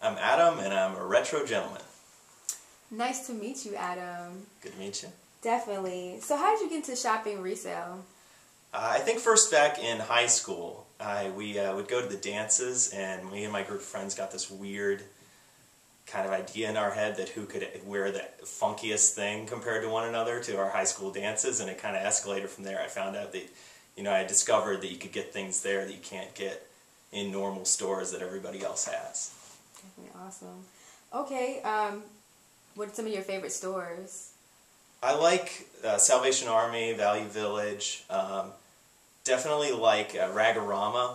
I'm Adam, and I'm a retro gentleman. Nice to meet you, Adam. Good to meet you. Definitely. So how did you get into shopping resale? I think first back in high school, we would go to the dances, and me and my group of friends got this weird kind of idea in our head that who could wear the funkiest thing compared to one another to our high school dances, and it kind of escalated from there. I found out that, I discovered that you could get things there that you can't get in normal stores that everybody else has. Definitely awesome. Okay, what are some of your favorite stores? I like Salvation Army, Value Village, definitely like Ragorama.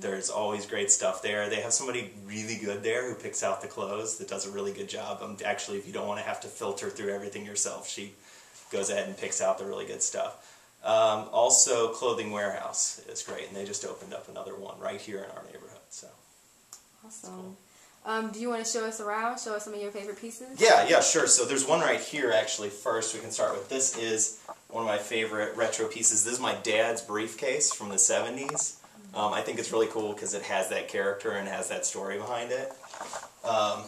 There's always great stuff there. They have somebody really good there who picks out the clothes that does a really good job. Actually, if you don't want to have to filter through everything yourself, she goes ahead and picks out the really good stuff. Also, Clothing Warehouse is great, and they just opened up another one right here in our neighborhood. So, awesome. Cool. Do you want to show us around? Show us some of your favorite pieces? Yeah, sure. So there's one right here, actually, first we can start with. This is one of my favorite retro pieces. This is my dad's briefcase from the 70s. I think it's really cool because it has that character and has that story behind it. I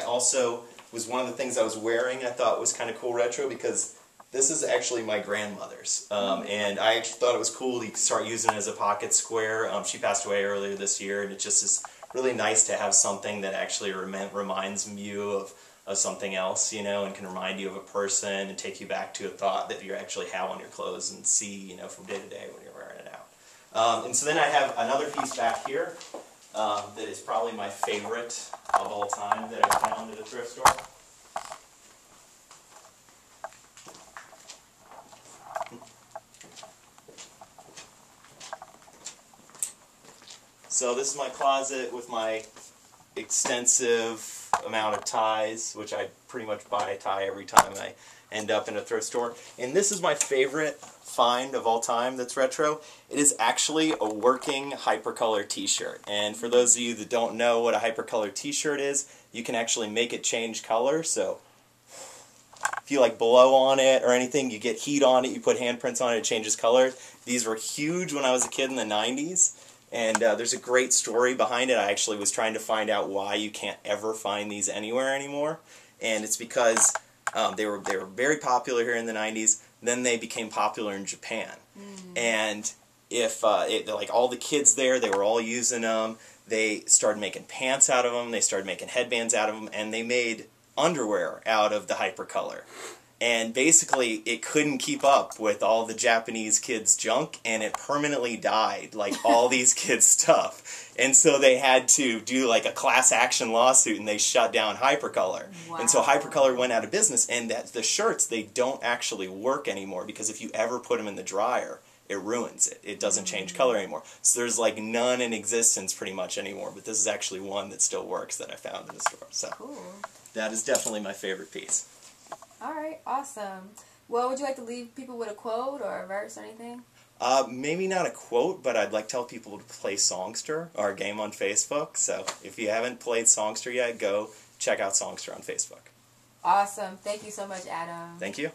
also, was one of the things I was wearing I thought was kind of cool retro because this is actually my grandmother's. And I actually thought it was cool to start using it as a pocket square. She passed away earlier this year, and it just is really nice to have something that actually reminds you of something else, and can remind you of a person and take you back to a thought that you actually have on your clothes and see, from day to day when you're wearing it out. And so then I have another piece back here that is probably my favorite of all time that I found at a thrift store. So this is my closet with my extensive amount of ties, which I pretty much buy a tie every time I end up in a thrift store. And this is my favorite find of all time that's retro. It is actually a working hypercolor t-shirt. And for those of you that don't know what a hypercolor t-shirt is, you can actually make it change color. So if you blow on it or anything, you get heat on it, you put handprints on it, it changes color. These were huge when I was a kid in the 90s. And there's a great story behind it. I actually was trying to find out why you can't ever find these anywhere anymore. And it's because they were very popular here in the 90s. Then they became popular in Japan. And if all the kids there, they were all using them. They started making pants out of them. They started making headbands out of them. And they made underwear out of the hypercolor. And basically, it couldn't keep up with all the Japanese kids' junk, and it permanently died, like all these kids' stuff. And so they had to do a class action lawsuit, and they shut down Hypercolor. Wow. And so Hypercolor went out of business, and the shirts, they don't actually work anymore, because if you ever put them in the dryer, it ruins it. It doesn't change color anymore. So there's none in existence pretty much anymore, but this is actually one that still works that I found in the store. So cool. That is definitely my favorite piece. All right, awesome. Well, would you like to leave people with a quote or a verse or anything? Maybe not a quote, but I'd like to tell people to play Songster, our game on Facebook. So if you haven't played Songster yet, go check out Songster on Facebook. Awesome. Thank you so much, Adam. Thank you.